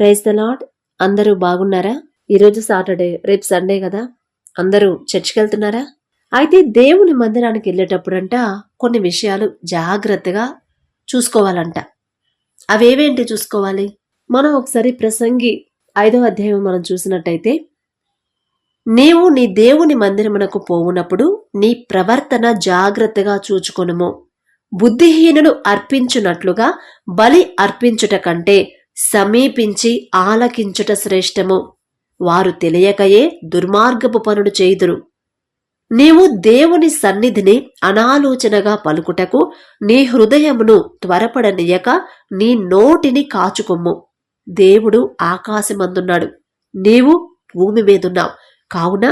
Praise the lord. అందరూ బాగున్నారా? ఈరోజు సాటర్డే, రేపు సండే కదా. అందరూ చర్చికి వెళ్తున్నారా? అయితే దేవుని మందిరానికి వెళ్ళేటప్పుడంట కొన్ని విషయాలు జాగ్రత్తగా చూసుకోవాలంట. అవేవేంటి చూసుకోవాలి? మనం ఒకసారి ప్రసంగి 5వ అధ్యాయం మనం చూసినట్టయితే, నీవు నీ దేవుని మందిరమునకు పోవునప్పుడు నీ ప్రవర్తన జాగ్రత్తగా చూచుకొనుము. బుద్ధిహీనులు అర్పించునట్లుగా బలి అర్పించుట కంటే సమీపించి ఆలకించుట శ్రేష్టము. వారు తెలియకయే దుర్మార్గపు పనులు చేయుదురు. నీవు దేవుని సన్నిధిని అనాలోచనగా పలుకుటకు నీ హృదయమును త్వరపడనీయక నీ నోటిని కాచుకొమ్ము. దేవుడు ఆకాశమందున్నాడు, నీవు భూమి మీదున్నావు, కావున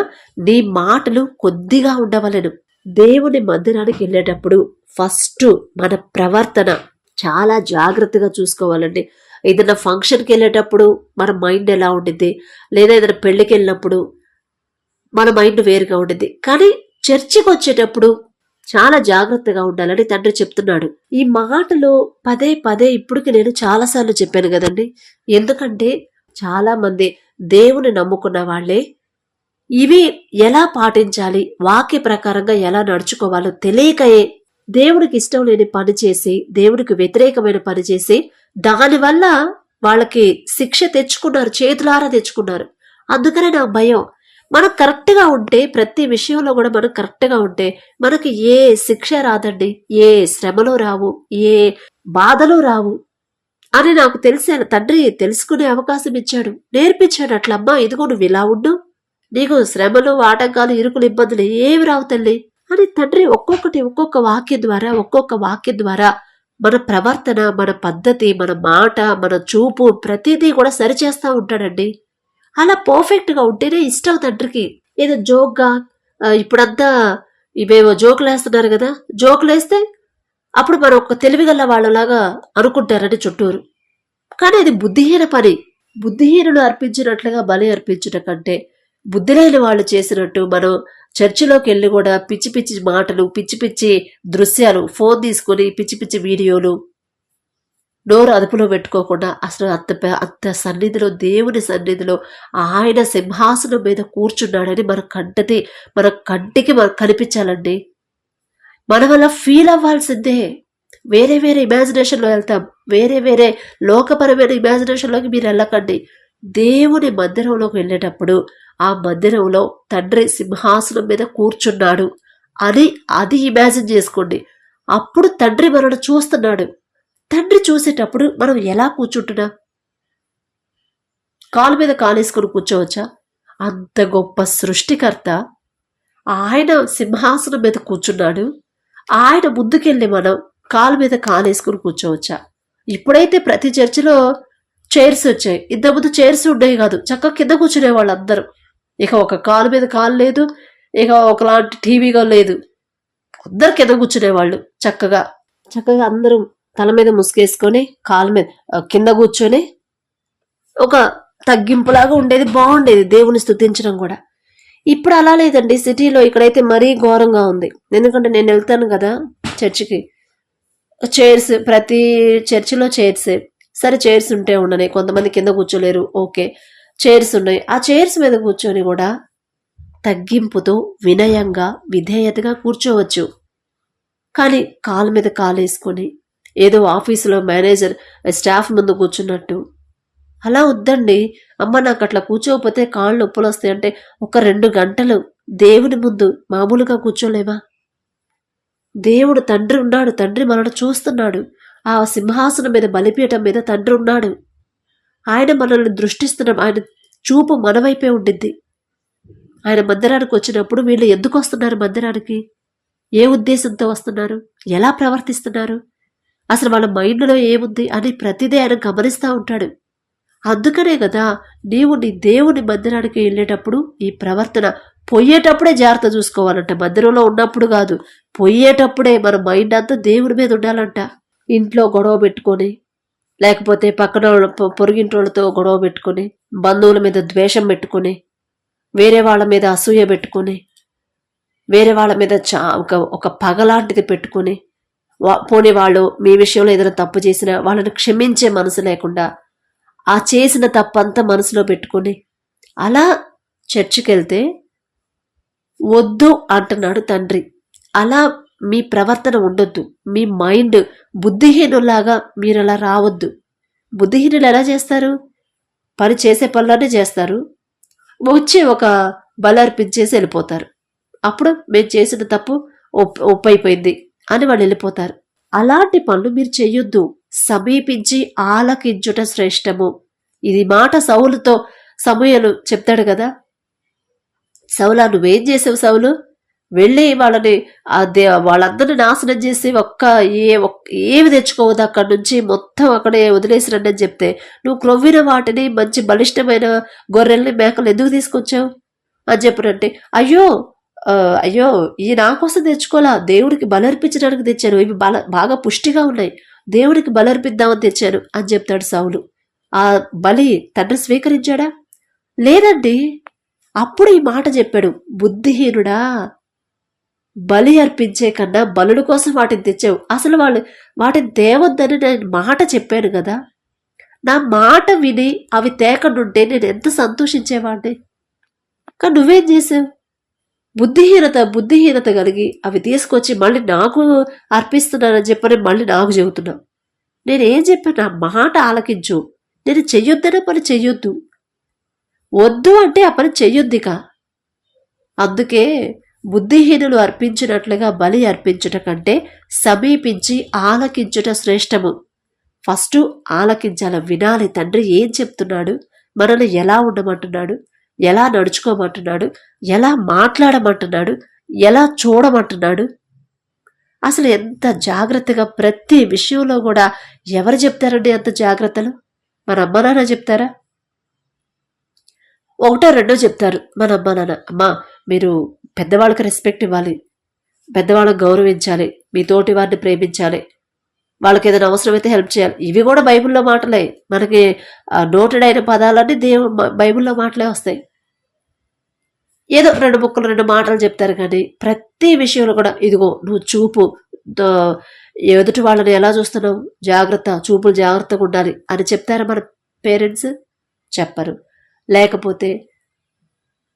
నీ మాటలు కొద్దిగా ఉండవలెను. దేవుని మందిరానికి వెళ్ళేటప్పుడు ఫస్ట్ మన ప్రవర్తన చాలా జాగ్రత్తగా చూసుకోవాలండి. ఏదైనా ఫంక్షన్కి వెళ్ళేటప్పుడు మన మైండ్ ఎలా ఉండిద్ది, లేదా ఏదైనా పెళ్ళికి వెళ్ళినప్పుడు మన మైండ్ వేరుగా ఉండిద్ది. కానీ చర్చికి వచ్చేటప్పుడు చాలా జాగ్రత్తగా ఉండాలని తండ్రి చెప్తున్నాడు. ఈ మాటలు పదే పదే ఇప్పటికి నేను చాలాసార్లు చెప్పాను కదండి. ఎందుకంటే చాలా మంది దేవుని నమ్ముకున్న వాళ్ళే ఇవి ఎలా పాటించాలి, వాక్య ప్రకారంగా ఎలా నడుచుకోవాలో తెలియకయే దేవుడికి ఇష్టం లేని పని చేసి, దేవుడికి వ్యతిరేకమైన పని చేసి, దానివల్ల వాళ్ళకి శిక్ష తెచ్చుకున్నారు, చేతులారా తెచ్చుకున్నారు. అందుకనే నా భయం, మనం కరెక్ట్గా ఉంటే, ప్రతి విషయంలో కూడా మనం కరెక్ట్గా ఉంటే మనకి ఏ శిక్ష రాదండి, ఏ శ్రమలు రావు, ఏ బాధలు రావు అని నాకు తెలిసాను. తండ్రి తెలుసుకునే అవకాశం ఇచ్చాడు, నేర్పించాడు. అట్లమ్మా, ఇదిగో నువ్వు ఇలా ఉండు, నీకు శ్రమలు, ఆటంకాలు, ఇరుకులు, ఇబ్బందులు ఏమి రావు తల్లి అని తండ్రి ఒక్కొక్క వాక్యం ద్వారా మన ప్రవర్తన, మన పద్ధతి, మన మాట, మన చూపు ప్రతిదీ కూడా సరిచేస్తూ ఉంటాడండి. అలా పర్ఫెక్ట్గా ఉంటేనే ఇష్టం తండ్రికి. ఏదో జోక్గా ఇప్పుడంతా ఇవేవో జోకులు వేస్తున్నారు కదా, జోకులు వేస్తే అప్పుడు మనం ఒక తెలివిగల వాళ్ళలాగా అనుకుంటారని చుట్టూరు. కానీ అది బుద్ధిహీన పని. బుద్ధిహీనులు అర్పించినట్లుగా బలి అర్పించడం కంటే బుద్ధి లేని వాళ్ళు చేసినట్టు మనం చర్చిలోకి వెళ్ళి కూడా పిచ్చి పిచ్చి మాటలు, పిచ్చి పిచ్చి దృశ్యాలు, ఫోన్ తీసుకొని పిచ్చి పిచ్చి వీడియోలు, నోరు అదుపులో పెట్టుకోకుండా అసలు అంత సన్నిధిలో, దేవుని సన్నిధిలో ఆయన సింహాసనం మీద కూర్చున్నాడని మన కంటికి కనిపించాలండి. మనం అలా ఫీల్ అవ్వాల్సిందే. వేరే ఇమాజినేషన్లో వెళ్తాం, వేరే లోకపరమైన ఇమాజినేషన్లోకి మీరు వెళ్ళకండి. దేవుని మందిరంలోకి వెళ్ళేటప్పుడు ఆ మందిరంలో తండ్రి సింహాసనం మీద కూర్చున్నాడు అని అది ఇమాజిన్ చేసుకోండి. అప్పుడు తండ్రి మనల్ని చూస్తున్నాడు. తండ్రి చూసేటప్పుడు మనం ఎలా కూర్చుంటున్నాం? కాలు మీద కాలేసుకొని కూర్చోవచ్చా? అంత గొప్ప సృష్టికర్త ఆయన సింహాసనం మీద కూర్చున్నాడు. ఆయన ముందుకెళ్ళి మనం కాలు మీద కాలేసుకొని కూర్చోవచ్చా? ఇప్పుడైతే ప్రతి చర్చిలో చైర్స్ వచ్చాయి. ఇంతకుముందు చైర్స్ ఉండేవి కాదు, చక్కగా కింద కూర్చునే వాళ్ళు అందరూ. ఇక ఒక కాలు మీద కాలు లేదు, ఇక ఒకలాంటి టీవీగా లేదు, అందరు కింద కూర్చునేవాళ్ళు. చక్కగా అందరూ తల మీద ముసుగేసుకొని కాలు మీద కింద కూర్చొని ఒక తగ్గింపులాగా ఉండేది, బాగుండేది దేవుని స్తుతించడం కూడా. ఇప్పుడు అలా లేదండి. సిటీలో ఇక్కడైతే మరీ ఘోరంగా ఉంది. ఎందుకంటే నేను వెళ్తాను కదా చర్చికి, చైర్స్ ప్రతి చర్చిలో చైర్సే. సరే, చైర్స్ ఉంటే ఉండని, కొంతమంది కింద కూర్చోలేరు, ఓకే, చైర్స్ ఉన్నాయి. ఆ చైర్స్ మీద కూర్చొని కూడా తగ్గింపుతో, వినయంగా, విధేయతగా కూర్చోవచ్చు. కానీ కాలు మీద కాలు వేసుకొని ఏదో ఆఫీసులో మేనేజర్ స్టాఫ్ ముందు కూర్చున్నట్టు అలా వద్దండి. అమ్మ, నాకు అట్లా కూర్చోకపోతే కాళ్ళు నొప్పులు వస్తాయంటే 1-2 గంటలు దేవుని ముందు మామూలుగా కూర్చోలేమా? దేవుడు తండ్రి ఉన్నాడు, తండ్రి మనల్ని చూస్తున్నాడు. ఆ సింహాసనం మీద, బలిపీఠం మీద తండ్రి ఉన్నాడు. ఆయన మనల్ని దృష్టిస్తున్నాం, ఆయన చూపు మన వైపే ఉండిద్ది. ఆయన మందిరానికి వచ్చినప్పుడు వీళ్ళు ఎందుకు వస్తున్నారు మందిరానికి, ఏ ఉద్దేశంతో వస్తున్నారు, ఎలా ప్రవర్తిస్తున్నారు, అసలు వాళ్ళ మైండ్లో ఏముంది అని ప్రతిదీ ఆయన గమనిస్తూ ఉంటాడు. అందుకనే కదా నీవు నీ దేవుని మందిరానికి వెళ్ళేటప్పుడు ఈ ప్రవర్తన, పోయేటప్పుడే జాగ్రత్త చూసుకోవాలంట. మందిరంలో ఉన్నప్పుడు కాదు, పోయేటప్పుడే మన మైండ్ అంతా దేవుడి మీద ఉండాలంట. ఇంట్లో గొడవ పెట్టుకొని, లేకపోతే పక్కన పొరుగింటోళ్ళతో గొడవ పెట్టుకొని, బంధువుల మీద ద్వేషం పెట్టుకొని, వేరే వాళ్ళ మీద అసూయ పెట్టుకొని, వేరే వాళ్ళ మీద ఒక పగలాంటిది పెట్టుకొని, పోనీ వాళ్ళు మీ విషయంలో ఏదైనా తప్పు చేసినా వాళ్ళని క్షమించే మనసు లేకుండా ఆ చేసిన తప్పంతా మనసులో పెట్టుకుని అలా చర్చికి వెళ్తే వద్దు అంటున్నాడు తండ్రి. అలా మీ ప్రవర్తన ఉండొద్దు. మీ మైండ్ బుద్ధిహీనులాగా మీరు అలా రావద్దు. బుద్ధిహీనులు ఎలా చేస్తారు? పని చేసే పనులనే చేస్తారు, వచ్చి ఒక బలర్పించేసి వెళ్ళిపోతారు. అప్పుడు మేము చేసిన తప్పు ఒప్పైపోయింది అని వాళ్ళు వెళ్ళిపోతారు. అలాంటి పనులు మీరు చెయ్యొద్దు. సమీపించి ఆలకించుట శ్రేష్టము. ఇది మాట సౌలుతో సమూయేలు చెప్తాడు కదా, సౌలా నువ్వేం చేసావు సౌలు? వెళ్ళి వాళ్ళని వాళ్ళందరినీ నాశనం చేసి ఏమి తెచ్చుకోవద్దు, అక్కడి నుంచి మొత్తం అక్కడే వదిలేసిరండి అని చెప్తే నువ్వు క్రొవ్విన వాటిని మంచి బలిష్టమైన గొర్రెల్ని మేకలు ఎందుకు తీసుకొచ్చావు అని చెప్పినంటే, అయ్యో అయ్యో ఈ నా కోసం తెచ్చుకోవాలా, దేవుడికి బలర్పించడానికి తెచ్చాను, ఇవి బాగా పుష్టిగా ఉన్నాయి, దేవుడికి బలర్పిద్దామని తెచ్చాను అని చెప్తాడు సౌలు. ఆ బలి తండ్రి స్వీకరించాడా? లేదండి. అప్పుడు ఈ మాట చెప్పాడు, బుద్ధిహీనుడా, బలి అర్పించే కన్నా బలుడు కోసం వాటిని తెచ్చావు. అసలు వాటిని తేవద్దని నేను మాట చెప్పాను కదా, నా మాట విని అవి తేకనుంటే నేను ఎంత సంతోషించేవాడిని. కానీ నువ్వేం చేసావు? బుద్ధిహీనత కలిగి అవి తీసుకొచ్చి మళ్ళీ నాకు అర్పిస్తున్నానని చెప్పని మళ్ళీ నాకు చెబుతున్నావు. నేనేం చెప్పాను? నా మాట ఆలకించు. నేను చెయ్యొద్దనే పని చెయ్యొద్దు, వద్దు అంటే ఆ పని చెయ్యొద్దిక. అందుకే బుద్ధిహీనులు అర్పించినట్లుగా బలి అర్పించుట కంటే సమీపించి ఆలకించుట శ్రేష్టము. ఫస్ట్ ఆలకించాల, వినాలి తండ్రి ఏం చెప్తున్నాడు, మనల్ని ఎలా ఉండమంటున్నాడు, ఎలా నడుచుకోమంటున్నాడు, ఎలా మాట్లాడమంటున్నాడు, ఎలా చూడమంటున్నాడు. అసలు ఎంత జాగ్రత్తగా ప్రతి విషయంలో కూడా ఎవరు చెప్తారండి అంత జాగ్రత్తలు? మన అమ్మ నాన్న చెప్తారా? ఒకటో రెండో చెప్తారు మన అమ్మ నాన్న. అమ్మా మీరు పెద్దవాళ్ళకి రెస్పెక్ట్ ఇవ్వాలి, పెద్దవాళ్ళకి గౌరవించాలి, మీ తోటి వారిని ప్రేమించాలి, వాళ్ళకి ఏదైనా అవసరమైతే హెల్ప్ చేయాలి. ఇవి కూడా బైబిల్లో మాటలే. మనకి నోటెడ్ అయిన పదాలన్నీ బైబిల్లో మాటలే వస్తాయి. ఏదో రెండు మాటలు చెప్తారు, కానీ ప్రతి విషయంలో కూడా ఇదిగో నువ్వు చూపు, ఎదుటి వాళ్ళని ఎలా చూస్తున్నావు, జాగ్రత్త, చూపులు జాగ్రత్తగా ఉండాలి అని చెప్తారా మన పేరెంట్స్? చెప్పరు. లేకపోతే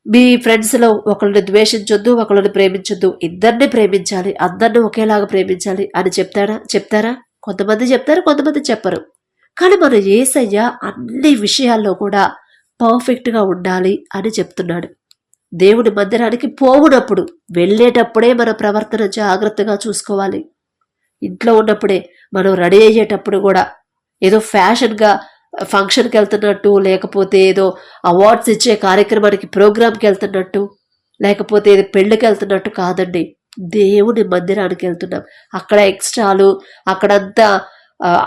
మీ ఫ్రెండ్స్లో ఒకళ్ళని ద్వేషించొద్దు, ఒకళ్ళని ప్రేమించొద్దు, ఇద్దరిని ప్రేమించాలి, అందరిని ఒకేలాగా ప్రేమించాలి అని చెప్తారా? కొంతమంది చెప్తారు, కొంతమంది చెప్పరు. కానీ మన యేసయ్య అన్ని విషయాల్లో కూడా పర్ఫెక్ట్గా ఉండాలి అని చెప్తున్నాడు. దేవుని మందిరానికి పోవునప్పుడు, వెళ్ళేటప్పుడే మన ప్రవర్తన జాగ్రత్తగా చూసుకోవాలి. ఇంట్లో ఉన్నప్పుడే, మనం రెడీ అయ్యేటప్పుడు కూడా ఏదో ఫ్యాషన్గా ఫంక్షన్కి వెళ్తున్నట్టు, లేకపోతే ఏదో అవార్డ్స్ ఇచ్చే కార్యక్రమానికి ప్రోగ్రామ్కి వెళ్తున్నట్టు, లేకపోతే ఏదో పెళ్ళికి వెళ్తున్నట్టు కాదండి. దేవుని మందిరానికి వెళ్తున్నాం. అక్కడ ఎక్స్ట్రాలు, అక్కడంతా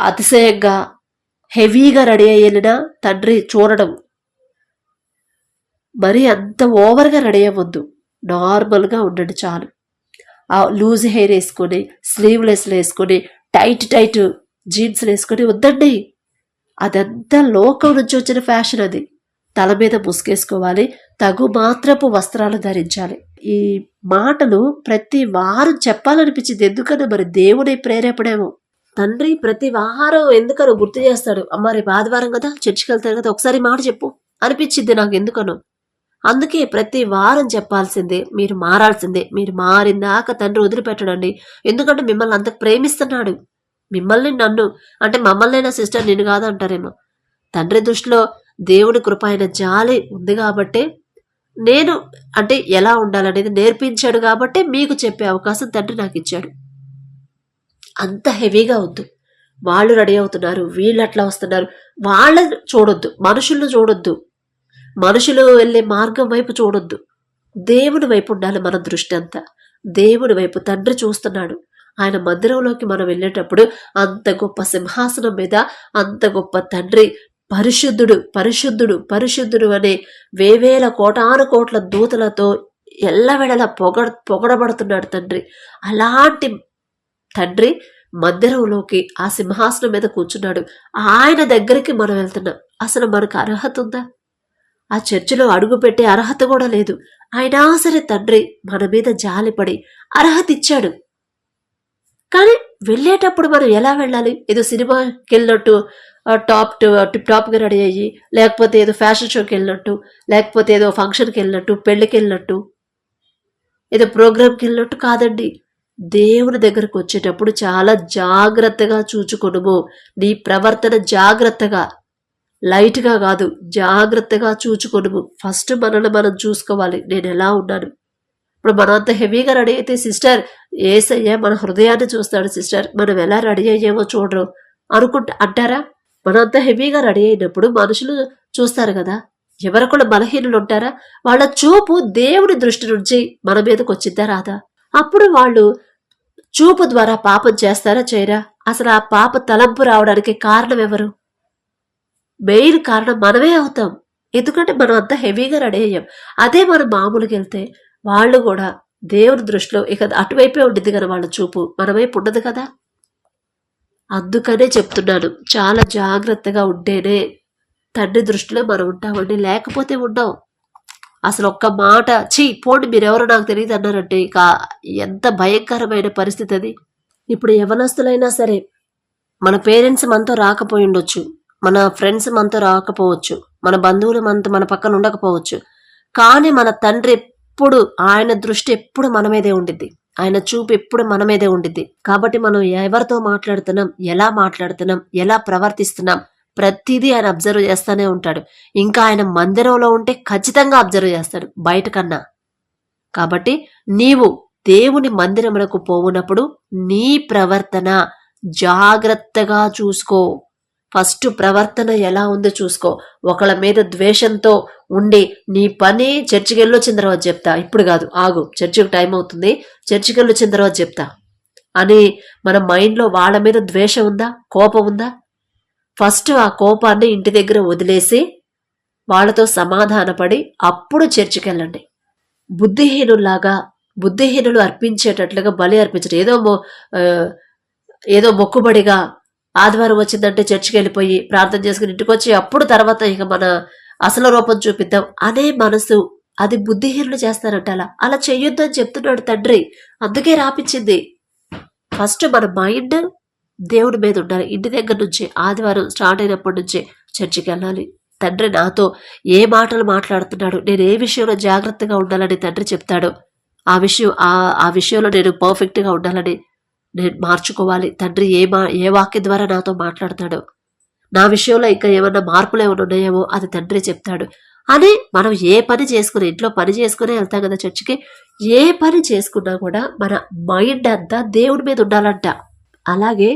అతిశయంగా హెవీగా రెడీ అయ్యేనా తండ్రి చూడడం. మరి అంత ఓవర్గా రెడీ అవ్వద్దు, నార్మల్గా ఉండండి చాలు. ఆ లూజ్ హెయిర్ వేసుకొని, స్లీవ్లెస్లు వేసుకొని, టైట్ జీన్స్లు వేసుకొని వద్దండి. అదంతా లోకం నుంచి వచ్చిన ఫ్యాషన్. అది తల మీద ముసుకేసుకోవాలి, తగు మాత్రపు వస్త్రాలు ధరించాలి. ఈ మాటలు ప్రతి వారం చెప్పాలనిపించింది. ఎందుకన్నా మరి దేవుని ప్రేరేపణేమో. తండ్రి ప్రతి వారం ఎందుకనో గుర్తు చేస్తాడు, అమ్మ రేపు ఆదివారం కదా, చర్చికి వెళ్తారు కదా, ఒకసారి మాట చెప్పు అనిపించింది నాకు ఎందుకనో. అందుకే ప్రతి వారం చెప్పాల్సిందే, మీరు మారాల్సిందే. మీరు మారిందాక తండ్రి వదిలిపెట్టడండి. ఎందుకంటే మిమ్మల్ని అంత ప్రేమిస్తున్నాడు. మిమ్మల్ని, నన్ను అంటే మమ్మల్నైనా సిస్టర్ నిన్ను కాదు అంటారేమో. తండ్రి దృష్టిలో దేవుడి కృప అయిన జాలి ఉంది కాబట్టే నేను అంటే ఎలా ఉండాలనేది నేర్పించాడు, కాబట్టే మీకు చెప్పే అవకాశం తండ్రి నాకు ఇచ్చాడు. అంత హెవీగా వద్దు. వాళ్ళు రెడీ అవుతున్నారు, వీళ్ళు అట్లా వస్తున్నారు, వాళ్ళని చూడొద్దు, మనుషులను చూడొద్దు, మనుషులు వెళ్ళే మార్గం వైపు చూడొద్దు. దేవుని వైపు ఉండాలి మన దృష్టి అంతా. దేవుని వైపు తండ్రి చూస్తున్నాడు. ఆయన మందిరంలోకి మనం వెళ్ళేటప్పుడు అంత గొప్ప సింహాసనం మీద అంత గొప్ప తండ్రి పరిశుద్ధుడు పరిశుద్ధుడు పరిశుద్ధుడు అనే వేవేల కోటాను కోట్ల దూతలతో ఎల్లవెడలా పొగడబడుతున్నాడు తండ్రి. అలాంటి తండ్రి మందిరంలోకి ఆ సింహాసనం మీద కూర్చున్నాడు. ఆయన దగ్గరికి మనం వెళ్తున్నాం. అసలు మనకు అర్హత ఉందా? ఆ చర్చిలో అడుగు పెట్టే అర్హత కూడా లేదు. అయినా సరే తండ్రి మన మీద జాలిపడి అర్హత ఇచ్చాడు. కానీ వెళ్ళేటప్పుడు మనం ఎలా వెళ్ళాలి? ఏదో సినిమాకి వెళ్ళినట్టు టిప్ టాప్గా రెడీ అయ్యి, లేకపోతే ఏదో ఫ్యాషన్ షోకి వెళ్ళినట్టు, లేకపోతే ఏదో ఫంక్షన్కి వెళ్ళినట్టు, పెళ్ళికి వెళ్ళినట్టు, ఏదో ప్రోగ్రామ్కి వెళ్ళినట్టు కాదండి. దేవుని దగ్గరకు వచ్చేటప్పుడు చాలా జాగ్రత్తగా చూచుకొనుము. నీ ప్రవర్తన జాగ్రత్తగా, లైట్గా కాదు, జాగ్రత్తగా చూచుకొనుము. ఫస్ట్ మనల్ని మనం చూసుకోవాలి. నేను ఎలా ఉన్నాను? ఇప్పుడు మనం అంత హెవీగా రెడీ అయితే సిస్టర్, ఏసయ్య మన హృదయాన్ని చూస్తాడు సిస్టర్, మనం ఎలా రెడీ అయ్యేమో చూడరు అంటారా? మనం అంత హెవీగా రెడీ అయినప్పుడు మనుషులు చూస్తారు కదా. ఎవరికొళ్ళు బలహీనులు ఉంటారా? వాళ్ళ చూపు దేవుని దృష్టి నుంచి మన మీదకి వచ్చిద్దా రాదా? అప్పుడు వాళ్ళు చూపు ద్వారా పాపం చేస్తారా చేయరా? అసలు ఆ పాప తలంపు రావడానికి కారణం ఎవరు? మెయిన్ కారణం మనమే అవుతాం. ఎందుకంటే మనం అంత హెవీగా రెడీ అయ్యాం. అదే మనం మామూలుగా వెళ్తే వాళ్ళు కూడా దేవుని దృష్టిలో ఇక అటువైపే ఉండిద్ది కదా వాళ్ళ చూపు, మన వైపు ఉండదు కదా. అందుకనే చెప్తున్నాను, చాలా జాగ్రత్తగా ఉంటేనే తండ్రి దృష్టిలో మనం ఉంటామండి, లేకపోతే ఉండం. అసలు ఒక్క మాట పోండి మీరెవరో నాకు తెలియదు అన్నారంటే ఇక ఎంత భయంకరమైన పరిస్థితి అది. ఇప్పుడు యవనస్తులైనా సరే, మన పేరెంట్స్ మనతో రాకపోయి ఉండొచ్చు, మన ఫ్రెండ్స్ మనతో రాకపోవచ్చు, మన బంధువులు మన పక్కన ఉండకపోవచ్చు, కానీ మన తండ్రి ఎప్పుడు, ఆయన దృష్టి ఎప్పుడు మన మీదే ఉండిద్ది, ఆయన చూపు ఎప్పుడు మన మీదే ఉండిద్ది. కాబట్టి మనం ఎవరితో మాట్లాడుతున్నాం, ఎలా ప్రవర్తిస్తున్నాం, ప్రతిదీ ఆయన అబ్జర్వ్ చేస్తూనే ఉంటాడు. ఇంకా ఆయన మందిరంలో ఉంటే ఖచ్చితంగా అబ్జర్వ్ చేస్తాడు బయట కన్నా. కాబట్టి నీవు దేవుని మందిరములకు పోవునప్పుడు నీ ప్రవర్తన జాగ్రత్తగా చూసుకో. ఫస్ట్ ప్రవర్తన ఎలా ఉందో చూసుకో. ఒకళ్ళ మీద ద్వేషంతో ఉండి నీ పని చర్చికి వెళ్ళొచ్చిన తర్వాత చెప్తా, ఇప్పుడు కాదు, ఆగు, చర్చికి టైం అవుతుంది, చర్చికి వెళ్ళొచ్చిన తర్వాత చెప్తా అని మన మైండ్లో వాళ్ళ మీద ద్వేషం ఉందా, కోపం ఉందా? ఫస్ట్ ఆ కోపాన్ని ఇంటి దగ్గర వదిలేసి వాళ్ళతో సమాధానపడి అప్పుడు చర్చికి వెళ్ళండి. బుద్ధిహీనులు అర్పించేటట్లుగా బలి అర్పించడం, ఏదో మొక్కుబడిగా ఆదివారం వచ్చిందంటే చర్చికి వెళ్ళిపోయి ప్రార్థన చేసుకుని ఇంటికి వచ్చి అప్పుడు తర్వాత ఇక మన అసలు రూపం చూపిద్దాం అనే మనసు, అది బుద్ధిహీనులు చేస్తారంట. అలా చెయ్యొద్దు అని చెప్తున్నాడు తండ్రి, అందుకే రాపించింది. ఫస్ట్ మన మైండ్ దేవుడి మీద ఉండాలి. ఇంటి దగ్గర నుంచి ఆదివారం స్టార్ట్ అయినప్పటి నుంచే చర్చికి వెళ్ళాలి. తండ్రి నాతో ఏ మాటలు మాట్లాడుతున్నాడు, నేను ఏ విషయంలో జాగ్రత్తగా ఉండాలని తండ్రి చెప్తాడో ఆ విషయంలో నేను పర్ఫెక్ట్గా ఉండాలని నేను మార్చుకోవాలి. తండ్రి ఏ వాక్యం ద్వారా నాతో మాట్లాడతాడో, నా విషయంలో ఇంకా ఏమన్నా మార్పులు ఏమైనా ఉన్నాయేమో అది తండ్రి చెప్తాడు అని మనం ఏ పని చేసుకుని, ఇంట్లో పని చేసుకునే వెళ్తాం కదా చర్చికి, ఏ పని చేసుకున్నా కూడా మన మైండ్ అంతా దేవుడి మీద ఉండాలంట. అలాగే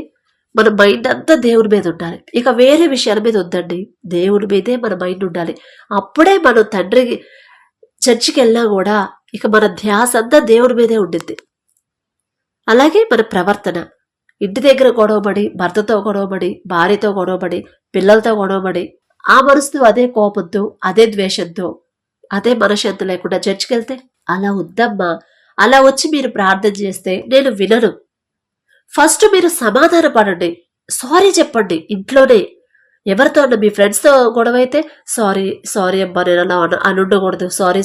మన మైండ్ అంతా దేవుడి మీద ఉండాలి. ఇక వేరే విషయాల మీద వద్దండి, దేవుడి మీదే మన మైండ్ ఉండాలి. అప్పుడే మనం తండ్రి చర్చికి వెళ్ళినా కూడా ఇక మన ధ్యాస అంతా దేవుడి మీదే ఉండిద్ది. అలాగే మన ప్రవర్తన, ఇంటి దగ్గర గొడవబడి, భర్తతో గొడవబడి, భార్యతో గొడవబడి, పిల్లలతో గొడవబడి, ఆ మనసుతో అదే కోపంతో, అదే ద్వేషంతో, అదే మనశ్శాంతి లేకుండా చర్చికి వెళ్తే అలా వద్దమ్మా. అలా వచ్చి మీరు ప్రార్థన చేస్తే నేను వినను. ఫస్ట్ మీరు సమాధాన పడండి, సారీ చెప్పండి ఇంట్లోనే. ఎవరితో అన్న మీ ఫ్రెండ్స్తో గొడవ అయితే సారీ అమ్మా, నేను అలా అని ఉండకూడదు, సారీ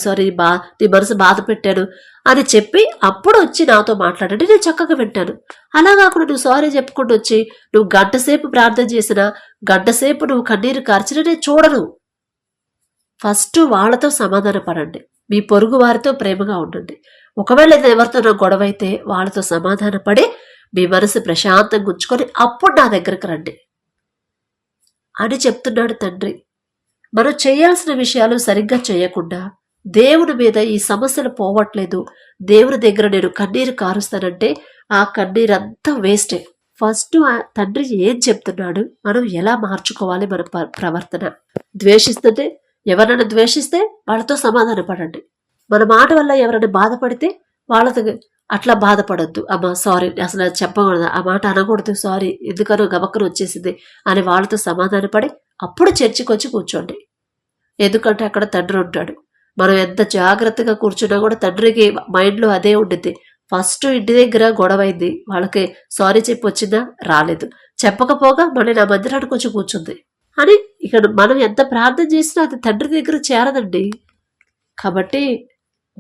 నీ మనసు బాధ పెట్టాను అని చెప్పి అప్పుడు వచ్చి నాతో మాట్లాడండి, నేను చక్కగా వింటాను. అలా కాకుండా నువ్వు సారీ చెప్పుకుంటూ వచ్చి నువ్వు గంటసేపు ప్రార్థన చేసినా, గంటసేపు నువ్వు కన్నీరు కార్చినా నేను చూడను. ఫస్ట్ వాళ్ళతో సమాధాన పడండి, మీ పొరుగు వారితో ప్రేమగా ఉండండి. ఒకవేళ ఎవరితో గొడవ అయితే వాళ్ళతో సమాధాన పడి మీ మనసు ప్రశాంతంగా ఉంచుకొని అప్పుడు నా దగ్గరకు రండి అని చెప్తున్నాడు తండ్రి. మనం చేయాల్సిన విషయాలు సరిగ్గా చేయకుండా దేవుని మీద ఈ సమస్యలు పోవట్లేదు, దేవుని దగ్గర నేను కన్నీరు కారుస్తానంటే ఆ కన్నీరంతా వేస్టే. ఫస్ట్ ఆ తండ్రి ఏం చెప్తున్నాడు, మనం ఎలా మార్చుకోవాలి మన ప్రవర్తన. ఎవరైనా ద్వేషిస్తే వాళ్ళతో సమాధాన పడండి. మన మాట వల్ల ఎవరైనా బాధపడితే వాళ్ళతో అట్లా బాధపడద్దు, అమ్మా సారీ, అసలు చెప్పకూడదు, ఆ మాట అనకూడదు, సారీ, ఎందుకనో గబక్కన వచ్చేసింది అని వాళ్ళతో సమాధానపడి అప్పుడు చర్చికి వచ్చి కూర్చోండి. ఎందుకంటే అక్కడ తండ్రి ఉంటాడు. మనం ఎంత జాగ్రత్తగా కూర్చున్నా కూడా తండ్రికి మైండ్లో అదే ఉండిద్ది. ఫస్ట్ ఇంటి దగ్గర గొడవైంది, వాళ్ళకి సారీ చెప్పి వచ్చిందా, రాలేదు, చెప్పకపోగా మళ్ళీ నా మందిరానికి వచ్చి కూర్చుంది అని ఇక్కడ మనం ఎంత ప్రార్థన చేసినా అది తండ్రి దగ్గర చేరదండి. కాబట్టి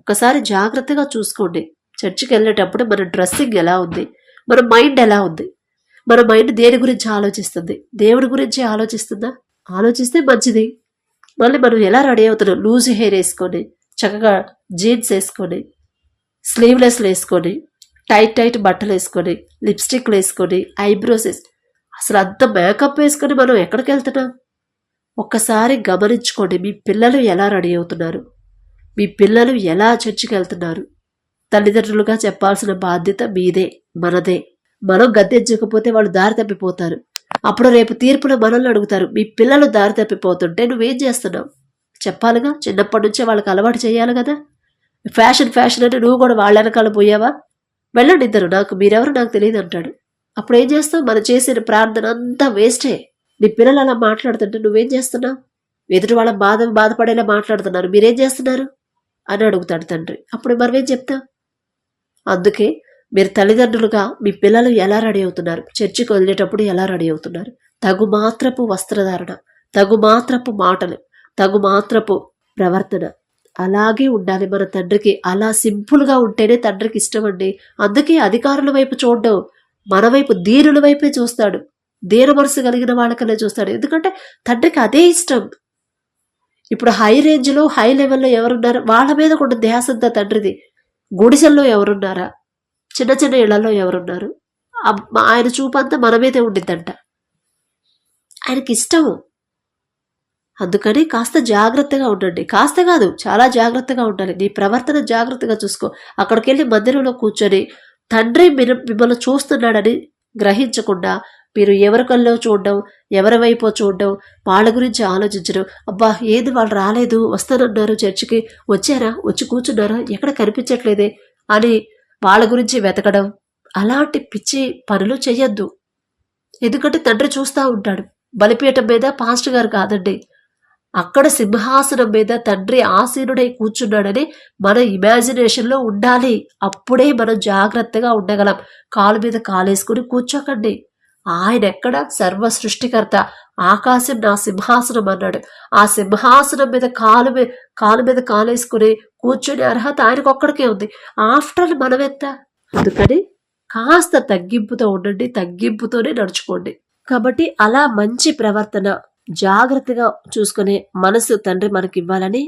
ఒకసారి జాగ్రత్తగా చూసుకోండి. చర్చికి వెళ్ళేటప్పుడు మన డ్రెస్సింగ్ ఎలా ఉంది, మన మైండ్ ఎలా ఉంది. మన మైండ్ దేని గురించి ఆలోచిస్తుంది? దేవుడి గురించి ఆలోచిస్తుందా? ఆలోచిస్తే మంచిది. మళ్ళీ మనం ఎలా రెడీ అవుతున్నాం? లూజ్ హెయిర్ వేసుకొని, చక్కగా జీన్స్ వేసుకొని, స్లీవ్లెస్లు వేసుకొని, టైట్ బట్టలు వేసుకొని, లిప్స్టిక్లు వేసుకొని, ఐబ్రోస్ అసలు అంత మేకప్ వేసుకొని మనం ఎక్కడికి వెళ్తున్నాం? ఒక్కసారి గమనించుకోండి. మీ పిల్లలు ఎలా రెడీ అవుతున్నారు? మీ పిల్లలు ఎలా చర్చికి వెళ్తున్నారు? తల్లిదండ్రులుగా చెప్పాల్సిన బాధ్యత మీదే, మనదే. మనం గద్దెంచకపోతే వాళ్ళు దారి తప్పిపోతారు. అప్పుడు రేపు తీర్పులో మనల్ని అడుగుతారు, మీ పిల్లలు దారి తప్పిపోతుంటే నువ్వేం చేస్తున్నావు? చెప్పాలిగా. చిన్నప్పటి నుంచే వాళ్ళకి అలవాటు చేయాలి కదా. ఫ్యాషన్ అంటే నువ్వు కూడా వాళ్ళ వెనకాల పోయావా? వెళ్ళండి ఇద్దరు, మీరెవరు నాకు తెలియదు అంటాడు. అప్పుడు ఏం చేస్తావు? మనం చేసిన ప్రార్థన అంతా వేస్టే. నీ పిల్లలు అలా మాట్లాడుతుంటే నువ్వేం చేస్తున్నావు? ఎదుటి వాళ్ళ బాధపడేలా మాట్లాడుతున్నారు, మీరేం చేస్తున్నారు అని అడుగుతాడు తండ్రి. అప్పుడు మనమేం చెప్తాం? అందుకే మీరు తల్లిదండ్రులుగా మీ పిల్లలు ఎలా రెడీ అవుతున్నారు? చర్చికి వదిలేటప్పుడు ఎలా రెడీ అవుతున్నారు? తగు మాత్రపు వస్త్రధారణ, తగు మాత్రపు మాటలు, తగు మాత్రపు ప్రవర్తన అలాగే ఉండాలి మన తండ్రికి. అలా సింపుల్గా ఉంటేనే తండ్రికి ఇష్టం అండి. అందుకే అధికారుల వైపు చూడడం, మన వైపు దీనుల వైపే చూస్తాడు. దీన మనసు కలిగిన వాళ్ళకనే చూస్తాడు. ఎందుకంటే తండ్రికి అదే ఇష్టం. ఇప్పుడు హై రేంజ్లో, హై లెవెల్లో ఎవరున్నారు? వాళ్ళ మీద కూడా ధ్యాసంతా తండ్రిది. గుడిసెల్లో ఎవరున్నారా? చిన్న ఇళ్లలో ఎవరున్నారు? ఆయన చూపంతా మన మీదే ఉండిద్దంట. ఆయనకి ఇష్టము. అందుకని కాస్త జాగ్రత్తగా ఉండండి. కాస్త కాదు, చాలా జాగ్రత్తగా ఉండాలి. నీ ప్రవర్తన జాగ్రత్తగా చూసుకో. అక్కడికి వెళ్ళి మందిరంలో కూర్చొని తండ్రి మిమ్మల్ని చూస్తున్నాడని గ్రహించకుండా మీరు ఎవరికల్లో చూడడం, ఎవరి వైపో చూడడం, వాళ్ళ గురించి ఆలోచించడం. అబ్బా ఏది వాళ్ళు రాలేదు, వస్తానన్నారు చర్చికి, వచ్చారా, వచ్చి కూర్చున్నారా, ఎక్కడ కనిపించట్లేదే అని వాళ్ళ గురించి వెతకడం, అలాంటి పిచ్చి పనులు చెయ్యొద్దు. ఎందుకంటే తండ్రి చూస్తూ ఉంటాడు. బలిపీఠం మీద పాస్టర్ గారు కాదండి, అక్కడ సింహాసనం మీద తండ్రి ఆసీనుడై కూర్చున్నాడని మన ఇమాజినేషన్లో ఉండాలి. అప్పుడే మనం జాగ్రత్తగా ఉండగలం. కాలు మీద కాలేసుకుని కూర్చోకండి. ఆయన ఎక్కడ? సర్వ సృష్టికర్త. ఆకాశం నా సింహాసనం అన్నాడు. ఆ సింహాసనం మీద కాలు మీద కాలేసుకుని కూర్చునే అర్హత ఆయనకు ఒక్కడికే ఉంది. ఆఫ్టర్ మనమెంత? అందుకని కాస్త తగ్గింపుతో ఉండండి, తగ్గింపుతోనే నడుచుకోండి. కాబట్టి అలా మంచి ప్రవర్తన, జాగ్రత్తగా చూసుకునే మనసు తండ్రి మనకి ఇవ్వాలని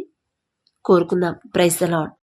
కోరుకుందాం. Praise the lord.